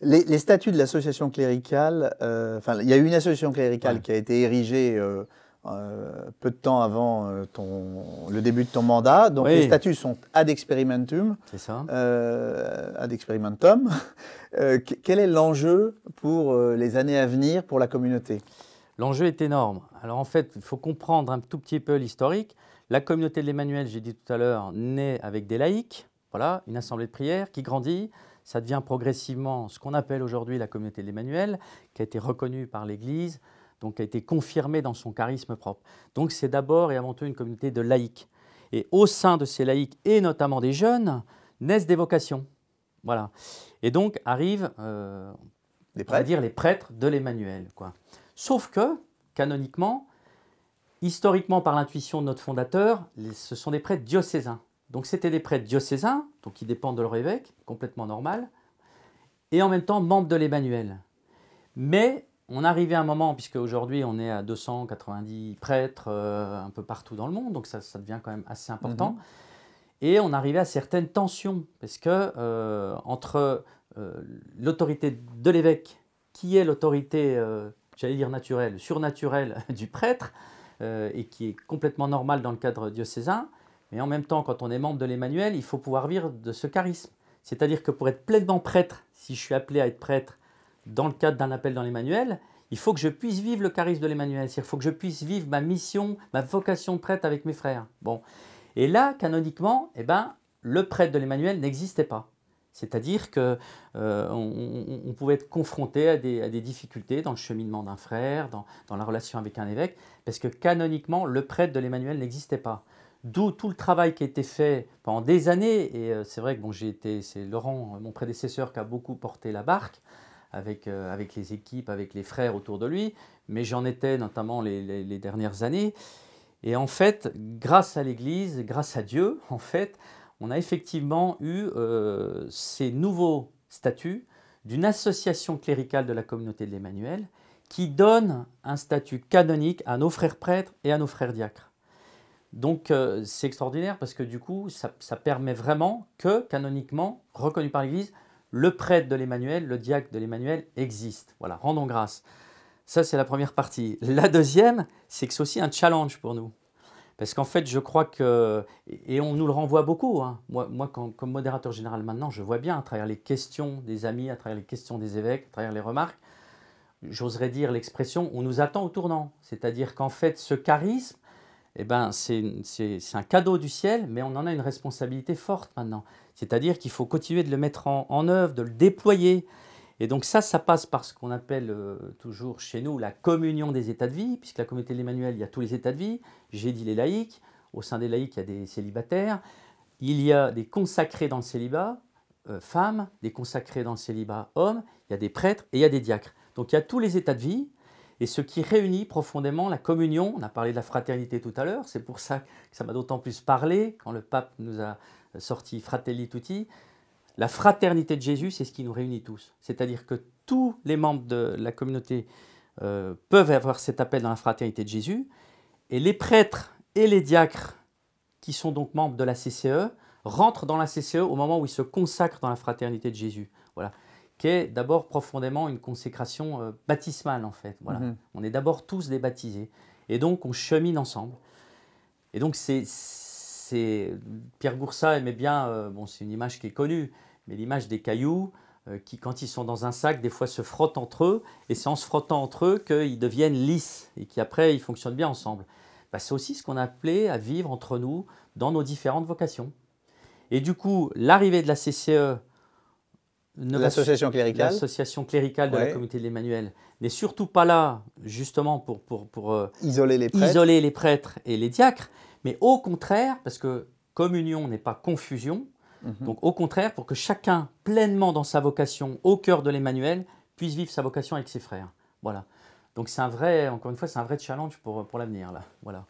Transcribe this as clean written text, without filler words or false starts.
Les statuts de l'association cléricale, enfin, il y a eu une association cléricale Ouais. qui a été érigée peu de temps avant le début de ton mandat. Donc les Oui, statuts sont ad experimentum. c'est ça. Ad experimentum. Quel est l'enjeu pour les années à venir pour la communauté? L'enjeu est énorme. Alors en fait, il faut comprendre un tout petit peu l'historique. La communauté de l'Emmanuel, j'ai dit tout à l'heure, naît avec des laïcs, voilà, une assemblée de prière qui grandit. Ça devient progressivement ce qu'on appelle aujourd'hui la communauté de l'Emmanuel, qui a été reconnue par l'Église, donc qui a été confirmée dans son charisme propre. Donc c'est d'abord et avant tout une communauté de laïcs. Et au sein de ces laïcs, et notamment des jeunes, naissent des vocations. Voilà. Et donc arrivent, Des on va prêtres? dire, les prêtres de l'Emmanuel, quoi. Sauf que, canoniquement, historiquement, par l'intuition de notre fondateur, ce sont des prêtres diocésains. Donc c'était des prêtres diocésains, donc qui dépendent de leur évêque, complètement normal, et en même temps membres de l'Emmanuel. Mais on arrivait à un moment, puisque aujourd'hui on est à 290 prêtres un peu partout dans le monde, donc ça devient quand même assez important, et on arrivait à certaines tensions, parce que entre l'autorité de l'évêque, qui est l'autorité, j'allais dire naturelle, surnaturelle du prêtre, et qui est complètement normale dans le cadre diocésain, mais en même temps, quand on est membre de l'Emmanuel, il faut pouvoir vivre de ce charisme. C'est-à-dire que pour être pleinement prêtre, si je suis appelé à être prêtre dans le cadre d'un appel dans l'Emmanuel, il faut que je puisse vivre le charisme de l'Emmanuel. C'est-à-dire qu'il faut que je puisse vivre ma mission, ma vocation de prêtre avec mes frères. Bon. Et là, canoniquement, eh ben, le prêtre de l'Emmanuel n'existait pas. C'est-à-dire qu'on on pouvait être confronté à des difficultés dans le cheminement d'un frère, dans la relation avec un évêque, parce que canoniquement, le prêtre de l'Emmanuel n'existait pas. D'où tout le travail qui a été fait pendant des années, et c'est vrai que bon, c'est Laurent, mon prédécesseur, qui a beaucoup porté la barque, avec les équipes, avec les frères autour de lui, mais j'en étais notamment les dernières années. Et en fait, grâce à l'Église, grâce à Dieu, en fait, on a effectivement eu ces nouveaux statuts d'une association cléricale de la communauté de l'Emmanuel qui donne un statut canonique à nos frères prêtres et à nos frères diacres. Donc c'est extraordinaire parce que du coup, ça permet vraiment que, canoniquement, reconnu par l'Église, le prêtre de l'Emmanuel, le diacre de l'Emmanuel existe. Voilà, rendons grâce. Ça, c'est la première partie. La deuxième, c'est que c'est aussi un challenge pour nous. Parce qu'en fait, je crois que, et on nous le renvoie beaucoup, hein. Moi comme modérateur général maintenant, je vois bien à travers les questions des amis, à travers les questions des évêques, à travers les remarques, j'oserais dire l'expression, on nous attend au tournant. C'est-à-dire qu'en fait, ce charisme, eh ben, c'est un cadeau du ciel, mais on en a une responsabilité forte maintenant. C'est-à-dire qu'il faut continuer de le mettre en œuvre, de le déployer. Et donc ça passe par ce qu'on appelle toujours chez nous la communion des états de vie, puisque la communauté de l'Emmanuel, il y a tous les états de vie. J'ai dit les laïcs. Au sein des laïcs, il y a des célibataires. Il y a des consacrés dans le célibat, femmes, des consacrés dans le célibat, hommes. Il y a des prêtres et il y a des diacres. Donc il y a tous les états de vie. Et ce qui réunit profondément la communion, on a parlé de la fraternité tout à l'heure, c'est pour ça que ça m'a d'autant plus parlé quand le pape nous a sorti Fratelli Tutti. La fraternité de Jésus, c'est ce qui nous réunit tous. C'est-à-dire que tous les membres de la communauté peuvent avoir cet appel dans la fraternité de Jésus. Et les prêtres et les diacres, qui sont donc membres de la CCE, rentrent dans la CCE au moment où ils se consacrent dans la fraternité de Jésus. Voilà. Qui est d'abord profondément une consécration baptismale, en fait. Voilà. On est d'abord tous des baptisés. Et donc, on chemine ensemble. Et donc, Pierre Goursat aimait bien, bon, c'est une image qui est connue, mais l'image des cailloux qui, quand ils sont dans un sac, des fois se frottent entre eux, et c'est en se frottant entre eux qu'ils deviennent lisses, et qu'après, ils fonctionnent bien ensemble. Bah, c'est aussi ce qu'on a appelé à vivre entre nous dans nos différentes vocations. Et du coup, l'arrivée de la CCE, L'association cléricale? l'association cléricale de la Ouais. communauté de l'Emmanuel, n'est surtout pas là, justement, pour Isoler les prêtres? isoler les prêtres et les diacres, mais au contraire, parce que communion n'est pas confusion, donc au contraire, pour que chacun, pleinement dans sa vocation, au cœur de l'Emmanuel, puisse vivre sa vocation avec ses frères. Voilà. Donc c'est un vrai, encore une fois, c'est un vrai challenge pour l'avenir, là. Voilà.